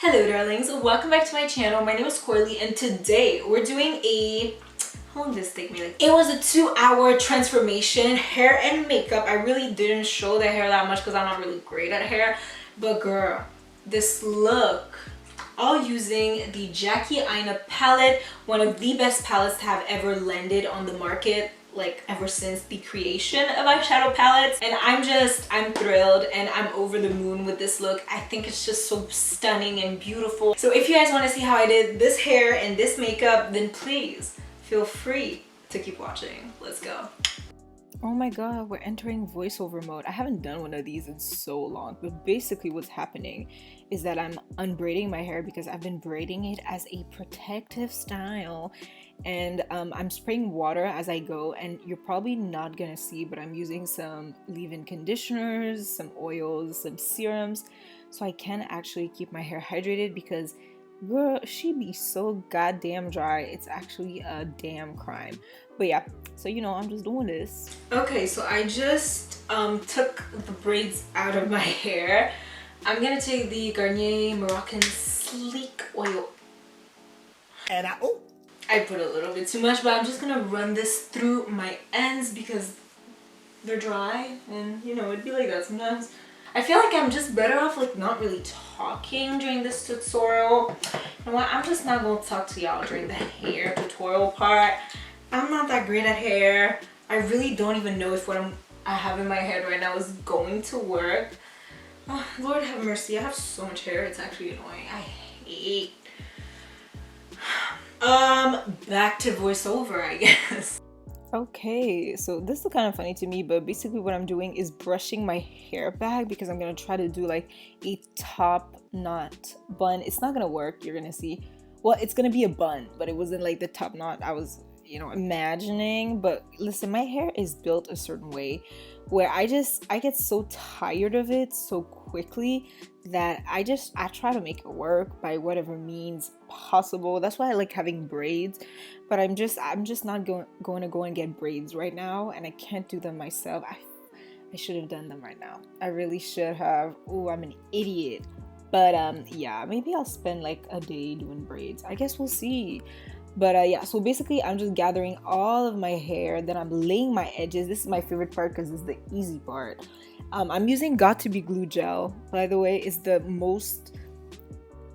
Hello darlings, welcome back to my channel. My name is Coralie and today we're doing how long did this take me? It was a 2-hour transformation, hair and makeup. I really didn't show the hair that much because I'm not really great at hair, but girl, this look, all using the Jackie Aina palette, one of the best palettes to have ever landed on the market, like ever since the creation of eyeshadow palettes. And I'm thrilled and I'm over the moon with this look. I think it's just so stunning and beautiful. So if you guys want to see how I did this hair and this makeup, then please feel free to keep watching. Let's go. Oh my god, we're entering voiceover mode. I haven't done one of these in so long, but basically what's happening is that I'm unbraiding my hair because I've been braiding it as a protective style, and I'm spraying water as I go, and you're probably not gonna see, but I'm using some leave-in conditioners, some oils, some serums, so I can actually keep my hair hydrated because girl, she be so goddamn dry. It's actually a damn crime. But yeah, so you know, I'm just doing this. Okay, so I just took the braids out of my hair. I'm gonna take the Garnier Moroccan Sleek Oil. And I put a little bit too much, but I'm just gonna run this through my ends because they're dry, and you know, it'd be like that sometimes. I feel like I'm just better off like not really talking during this tutorial. You know what? I'm just not gonna talk to y'all during the hair tutorial part. I'm not that great at hair. I really don't even know if what I have in my head right now is going to work. Oh, Lord have mercy. I have so much hair. It's actually annoying. I hate. Back to voiceover, I guess. Okay, so this is kind of funny to me, but basically what I'm doing is brushing my hair back because I'm gonna try to do like a top knot bun. It's not gonna work, you're gonna see. Well, it's gonna be a bun, but it wasn't like the top knot I was, you know, imagining. But listen, my hair is built a certain way where I get so tired of it so quickly that I try to make it work by whatever means possible. That's why I like having braids, but I'm just not going to go and get braids right now, and I can't do them myself. I should have done them right now. I really should have. Oh, I'm an idiot. But yeah, maybe I'll spend like a day doing braids. I guess we'll see. But yeah, so basically I'm just gathering all of my hair, then I'm laying my edges. This is my favorite part because it's the easy part. I'm using Got To Be Glue gel, by the way. It's the most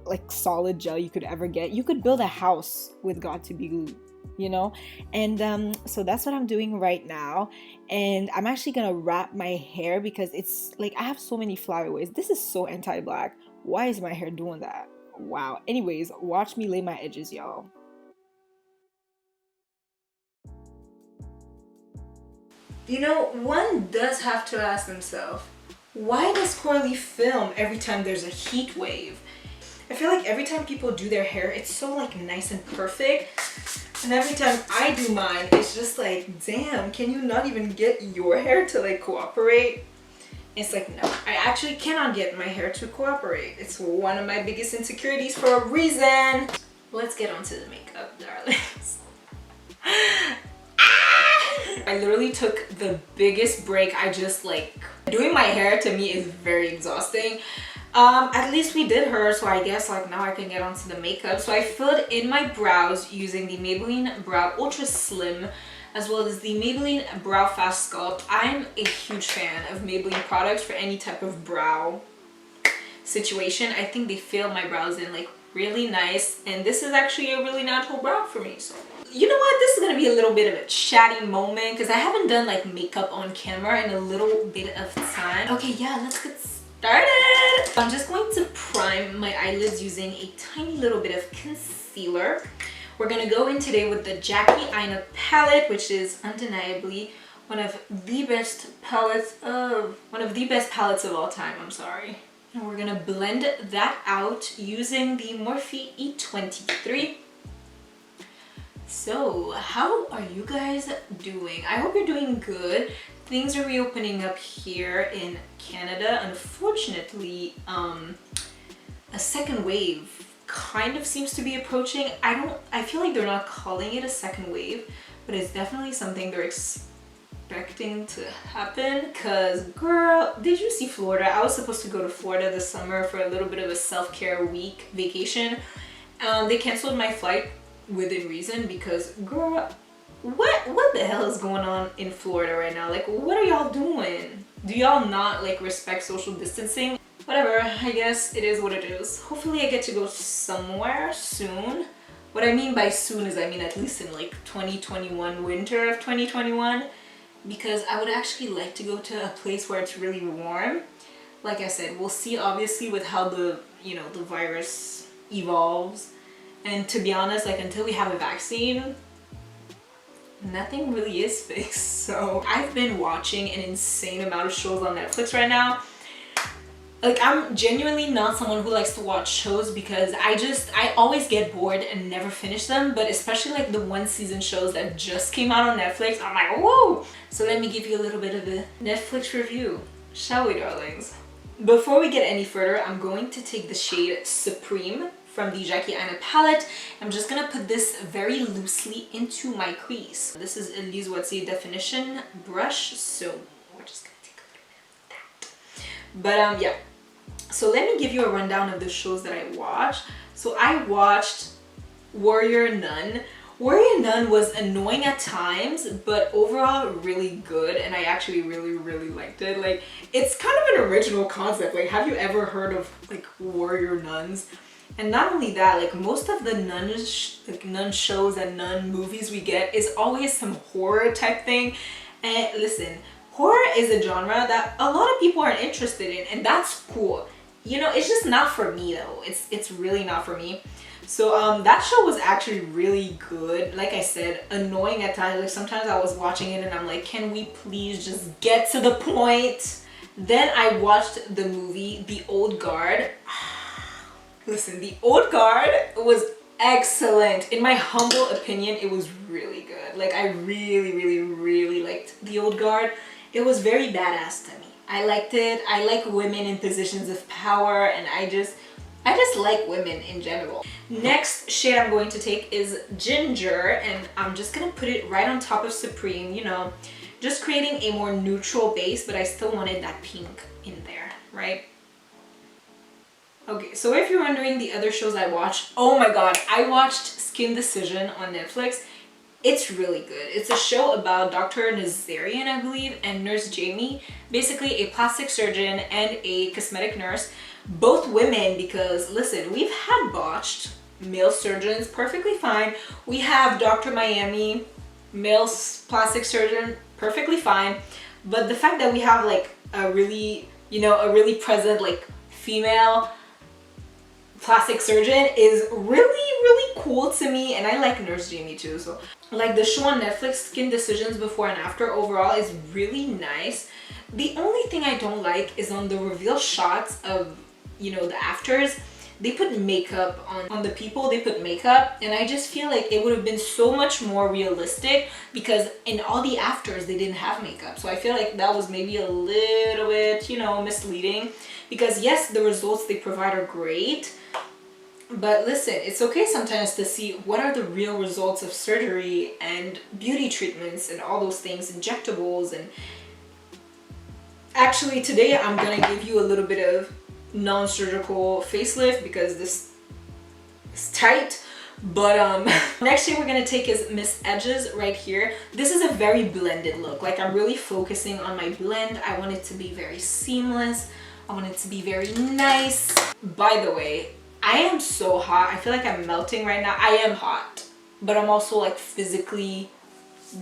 like solid gel you could ever get. You could build a house with Got To Be Glue, you know? And so that's what I'm doing right now. And I'm actually gonna wrap my hair because it's like I have so many flyaways. This is so anti-black. Why is my hair doing that? Wow. Anyways, watch me lay my edges, y'all. You know, one does have to ask themselves, why does Coralie film every time there's a heat wave? I feel like every time people do their hair, it's so like nice and perfect. And every time I do mine, it's just like, damn, can you not even get your hair to like cooperate? It's like, no, I actually cannot get my hair to cooperate. It's one of my biggest insecurities for a reason. Let's get on to the makeup, darlings. I literally took the biggest break. I just like doing my hair to me is very exhausting. At least we did her, so I guess like now I can get onto the makeup. So I filled in my brows using the Maybelline Brow Ultra Slim as well as the Maybelline Brow Fast Sculpt. I'm a huge fan of Maybelline products for any type of brow situation. I think they fill my brows in like really nice, and this is actually a really natural brow for me. So you know what, this is gonna be a little bit of a chatty moment because I haven't done like makeup on camera in a little bit of time. Okay, yeah, let's get started. I'm just going to prime my eyelids using a tiny little bit of concealer. We're gonna go in today with the Jackie Aina palette, which is undeniably one of the best palettes of all time. I'm sorry. And we're gonna blend that out using the Morphe E23. So how are you guys doing? I hope you're doing good. Things are reopening up here in Canada. Unfortunately, a second wave kind of seems to be approaching. I feel like they're not calling it a second wave, but it's definitely something they're expecting to happen, because girl, did you see Florida? I was supposed to go to Florida this summer for a little bit of a self-care week vacation. They canceled my flight within reason because girl, what the hell is going on in Florida right now? Like, what are y'all doing? Do y'all not like respect social distancing? Whatever, I guess it is what it is. Hopefully I get to go somewhere soon. What I mean by soon is I mean at least in like 2021, winter of 2021, because I would actually like to go to a place where it's really warm. Like I said, we'll see obviously with how the, you know, the virus evolves. And to be honest, like until we have a vaccine, nothing really is fixed. So I've been watching an insane amount of shows on Netflix right now. Like, I'm genuinely not someone who likes to watch shows because I always get bored and never finish them, but especially like the one season shows that just came out on Netflix, I'm like, whoa! So let me give you a little bit of a Netflix review, shall we, darlings? Before we get any further, I'm going to take the shade Supreme from the Jackie Aina palette. I'm just gonna put this very loosely into my crease. This is a xoxo definition brush, so we're just gonna take a little bit of that. But yeah. So let me give you a rundown of the shows that I watched. So I watched Warrior Nun. Warrior Nun was annoying at times, but overall really good, and I actually really liked it. Like, it's kind of an original concept. Like, have you ever heard of like warrior nuns? And not only that, like most of the nun shows and nun movies we get is always some horror type thing. And listen, horror is a genre that a lot of people aren't interested in, and that's cool. You know, it's just not for me though. It's really not for me. So that show was actually really good. Like I said, annoying at times. Like sometimes I was watching it and I'm like, can we please just get to the point? Then I watched the movie The Old Guard. Listen, The Old Guard was excellent. In my humble opinion, it was really good. Like, I really liked The Old Guard. It was very badass to me. I liked it. I like women in positions of power, and I just like women in general. Next shade I'm going to take is Ginger, and I'm just gonna put it right on top of Supreme, you know, just creating a more neutral base, but I still wanted that pink in there, right? Okay, so if you're wondering the other shows I watched, oh my god, I watched Skin Decision on Netflix. It's really good. It's a show about Dr. Nazarian, I believe, and Nurse Jamie, basically a plastic surgeon and a cosmetic nurse, both women, because listen, we've had botched male surgeons, perfectly fine. We have Dr. Miami, male plastic surgeon, perfectly fine. But the fact that we have like a really, you know, a really present like female plastic surgeon is really cool to me, and I like Nurse Jamie too. So like the show on Netflix, Skin Decisions Before and After, overall is really nice. The only thing I don't like is on the reveal shots of, you know, the afters, they put makeup on the people, they put makeup, and I just feel like it would have been so much more realistic because in all the afters they didn't have makeup. So I feel like that was maybe a little bit, you know, misleading, because yes, the results they provide are great, but listen, it's okay sometimes to see what are the real results of surgery and beauty treatments and all those things, injectables. And actually today I'm gonna give you a little bit of non-surgical facelift because this is tight. But next shade we're gonna take is Miss Edges right here. This is a very blended look. Like, I'm really focusing on my blend. I want it to be very seamless. I want it to be very nice. By the way, I am so hot. I feel like I'm melting right now. I am hot, but I'm also like physically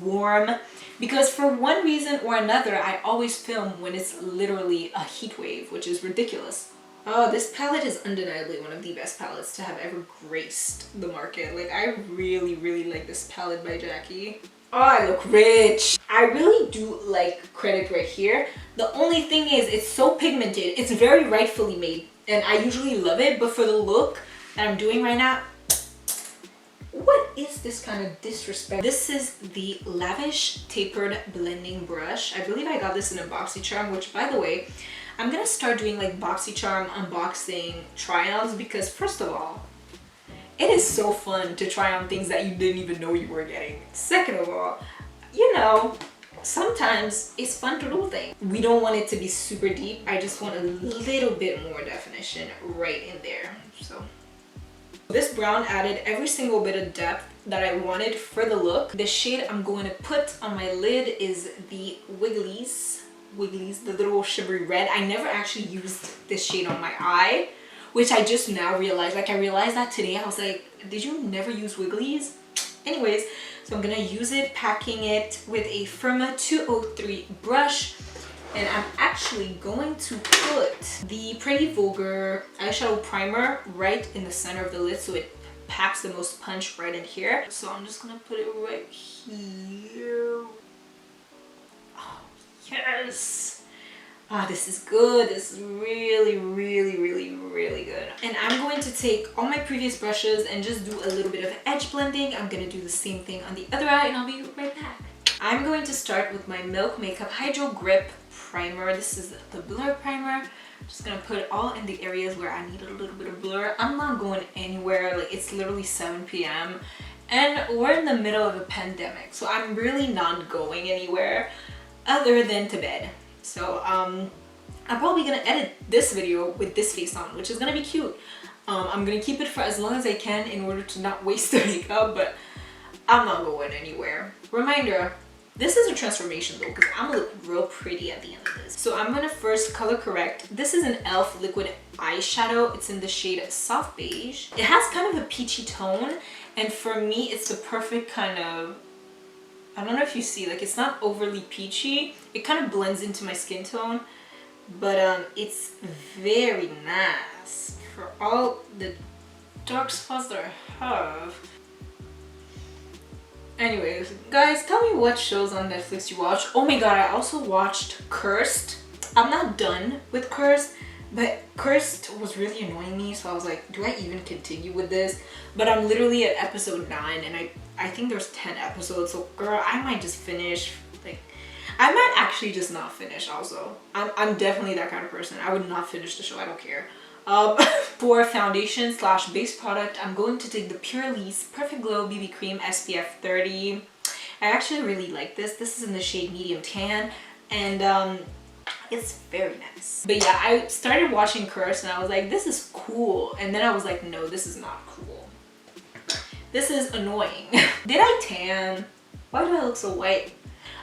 warm because for one reason or another, I always film when it's literally a heat wave, which is ridiculous. Oh, this palette is undeniably one of the best palettes to have ever graced the market. Like, I really like this palette by Jackie. Oh, I look rich. I really do like credit right here. The only thing is it's so pigmented. It's very rightfully made, and I usually love it, but for the look that I'm doing right now, what is this kind of disrespect? This is the Lavish Tapered Blending Brush. I believe I got this in a BoxyCharm, which, by the way, I'm gonna start doing like BoxyCharm unboxing try-ons because, first of all, it is so fun to try on things that you didn't even know you were getting. Second of all, you know, sometimes it's fun to do things. We don't want it to be super deep. I just want a little bit more definition right in there. So this brown added every single bit of depth that I wanted for the look. The shade I'm going to put on my lid is the Wigglies, the little shimmery red. I never actually used this shade on my eye, which I just now realized. Like, I realized that today. I was like, did you never use Wigglies? Anyways, so I'm gonna use it, packing it with a Firma 203 brush. And I'm actually going to put the Pretty Vulgar eyeshadow primer right in the center of the lid, so it packs the most punch right in here. So I'm just gonna put it right here. Oh, yes. Ah, this is good. This is really, really, really, really good. And I'm going to take all my previous brushes and just do a little bit of edge blending. I'm gonna do the same thing on the other eye, and I'll be right back. I'm going to start with my Milk Makeup Hydro Grip primer. This is the blur primer. I'm just gonna put it all in the areas where I need a little bit of blur. I'm not going anywhere. Like, it's literally 7 p.m. and we're in the middle of a pandemic, so I'm really not going anywhere other than to bed. So I'm probably gonna edit this video with this face on, which is gonna be cute. I'm gonna keep it for as long as I can in order to not waste the makeup, but I'm not going anywhere. Reminder, this is a transformation though, because I'm gonna look real pretty at the end of this. So I'm gonna first color correct. This is an e.l.f. liquid eyeshadow. It's in the shade Soft Beige. It has kind of a peachy tone, and for me it's the perfect kind of, I don't know if you see, like, it's not overly peachy. It kind of blends into my skin tone, but it's very nice for all the dark spots that I have. Anyways, guys, tell me what shows on Netflix you watch. Oh my god, I also watched Cursed. I'm not done with Cursed, but Cursed was really annoying me, so I was like, do I even continue with this? But I'm literally at episode 9, and I think there's 10 episodes, so girl, I might just finish. Like, I might actually just not finish also. I'm definitely that kind of person. I would not finish the show, I don't care. For foundation slash base product, I'm going to take the Purelisse Perfect Glow BB Cream SPF 30. I actually really like this. This is in the shade Medium Tan, and it's very nice. But yeah, I started watching Curse and I was like, this is cool. And then I was like, no, this is not cool. This is annoying. Did I tan? Why do I look so white?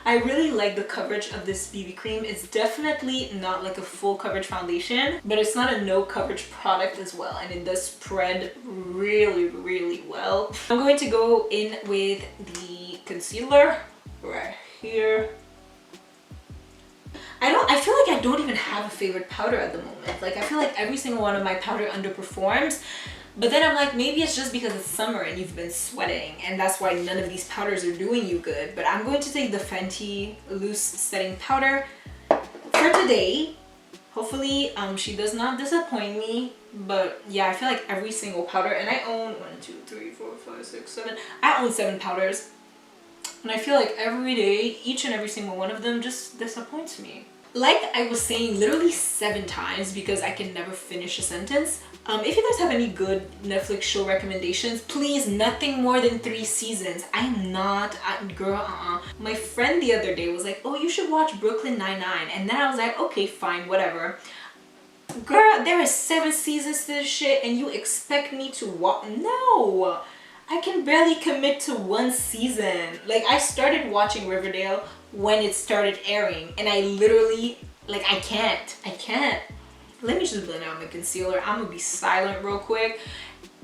I really like the coverage of this BB cream. It's definitely not like a full coverage foundation, but it's not a no coverage product as well, and it does spread really, really well. I'm going to go in with the concealer right here. I feel like I don't even have a favorite powder at the moment. Like, I feel like every single one of my powder underperforms. But then I'm like, maybe it's just because it's summer and you've been sweating, and that's why none of these powders are doing you good. But I'm going to take the Fenty Loose Setting Powder for today. Hopefully she does not disappoint me. But yeah, I feel like every single powder, and I own 1, 2, 3, 4, 5, 6, 7. I own 7 powders. And I feel like every day, each and every single one of them just disappoints me. Like I was saying literally 7 times because I can never finish a sentence. If you guys have any good Netflix show recommendations, please, nothing more than 3 seasons. I'm not, girl, My friend the other day was like, oh, you should watch Brooklyn Nine-Nine. And then I was like, okay, fine, whatever. Girl, there are 7 seasons to this shit and you expect me to watch? No! I can barely commit to 1 season. Like, I started watching Riverdale when it started airing, and I literally, like, I can't. Let me just blend out my concealer. I'm gonna be silent real quick,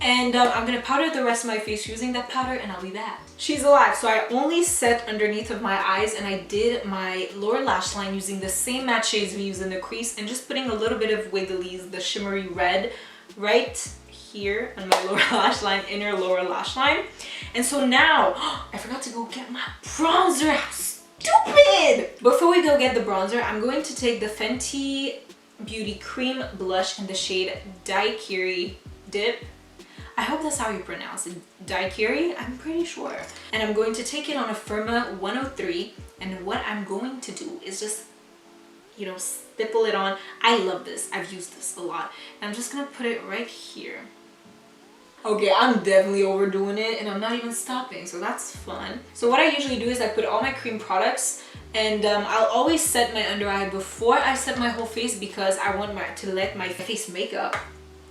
and I'm gonna powder the rest of my face using that powder, and I'll be back. She's alive. So I only set underneath of my eyes, and I did my lower lash line using the same matte shades we use in the crease, and just putting a little bit of Wigglies, the shimmery red, right here on my lower lash line, inner lower lash line. And so now, I forgot to go get my bronzer. How stupid! Before we go get the bronzer, I'm going to take the Fenty Beauty Cream Blush in the shade Daiquiri Dip. I hope that's how you pronounce it. Daiquiri? I'm pretty sure. And I'm going to take it on a Firma 103. And what I'm going to do is just, you know, stipple it on. I love this. I've used this a lot. And I'm just gonna put it right here. Okay, I'm definitely overdoing it and I'm not even stopping, so that's fun. So what I usually do is I put all my cream products And I'll always set my under eye before I set my whole face because I want to let my face makeup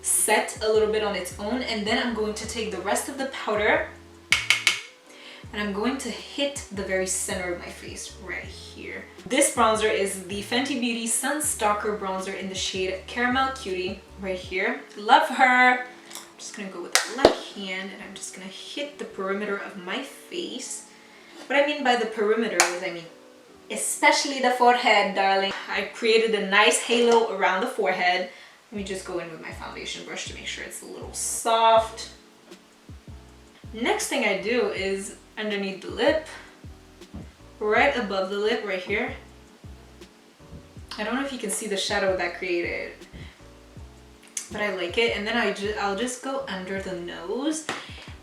set a little bit on its own. And then I'm going to take the rest of the powder and I'm going to hit the very center of my face right here. This bronzer is the Fenty Beauty Sun Stalker bronzer in the shade Caramel Cutie right here. Love her. I'm just gonna go with the left hand and I'm just gonna hit the perimeter of my face. What I mean by the perimeter is, I mean especially the forehead, darling. I created a nice halo around the forehead. Let me just go in with my foundation brush to make sure it's a little soft. Next thing I do is underneath the lip, right above the lip right here. I don't know if you can see the shadow that created, but I like it. And then I'll just go under the nose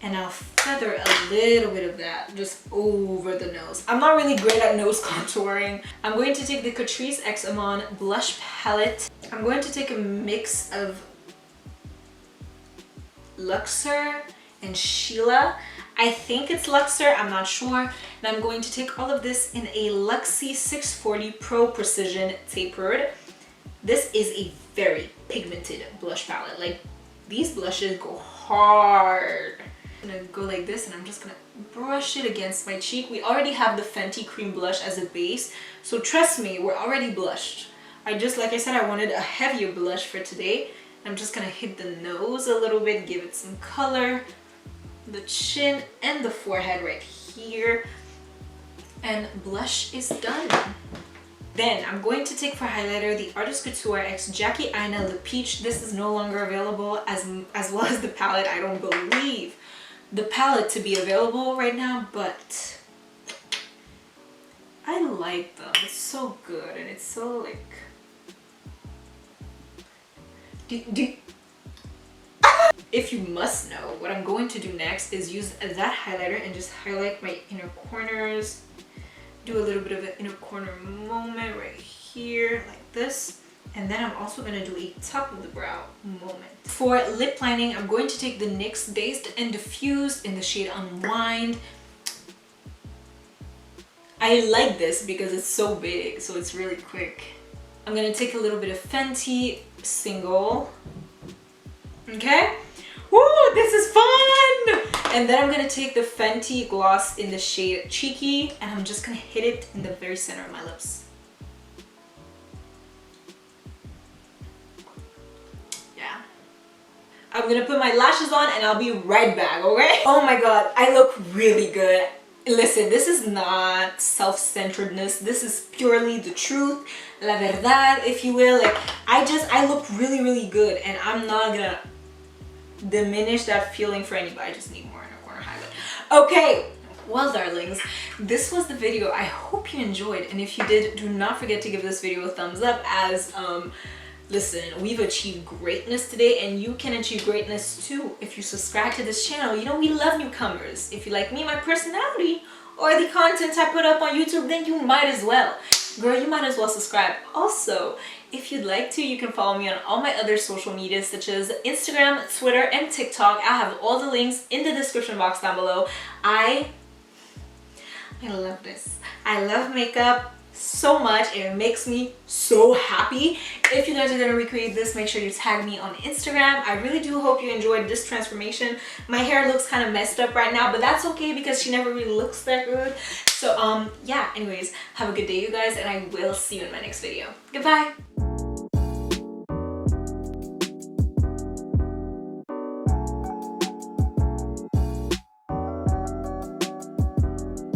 and I'll feather a little bit of that just over the nose. I'm not really great at nose contouring. I'm going to take the Couture X Jackie blush palette. I'm going to take a mix of Luxor and Sheila. I think it's Luxor, I'm not sure. And I'm going to take all of this in a Luxie 640 Pro Precision Tapered. This is a very pigmented blush palette. Like, these blushes go hard. I'm gonna go like this and I'm just gonna brush it against my cheek. We already have the Fenty Cream Blush as a base, so trust me, we're already blushed. Like I said, I wanted a heavier blush for today. I'm just gonna hit the nose a little bit, give it some color, the chin and the forehead right here, and blush is done. Then I'm going to take for highlighter the Artist Couture X Jackie Aina Le Peach. This is no longer available, as well as the palette. I don't believe the palette to be available right now, but I like them. It's so good and it's so like... If you must know, what I'm going to do next is use that highlighter and just highlight my inner corners. Do a little bit of an inner corner moment right here, like this. And then I'm also going to do a top of the brow moment. For lip lining, I'm going to take the NYX Dazed and Diffused in the shade Unwind. I like this because it's so big, so it's really quick. I'm going to take a little bit of Fenty Single. Okay? Woo, this is fun! And then I'm going to take the Fenty Gloss in the shade Cheeky, and I'm just going to hit it in the very center of my lips. Yeah. I'm going to put my lashes on and I'll be right back, okay? Oh my god, I look really good. Listen, this is not self-centeredness. This is purely the truth, la verdad, if you will. Like, I look really, really good, and I'm not gonna diminish that feeling for anybody. I just need more inner corner highlight. Okay, well, darlings, this was the video. I hope you enjoyed, and if you did, do not forget to give this video a thumbs up, as listen, we've achieved greatness today, and you can achieve greatness too if you subscribe to this channel. You know, we love newcomers. If you like me, my personality, or the content I put up on YouTube, then you might as well. Girl, you might as well subscribe. Also, if you'd like to, you can follow me on all my other social medias, such as Instagram, Twitter, and TikTok. I have all the links in the description box down below. I love this. I love makeup so much. It makes me so happy. If you guys are gonna recreate this, make sure you tag me on Instagram. I really do hope you enjoyed this transformation. My hair looks kind of messed up right now, but that's okay because she never really looks that good. So yeah, anyways, have a good day, you guys, and I will see you in my next video. Goodbye.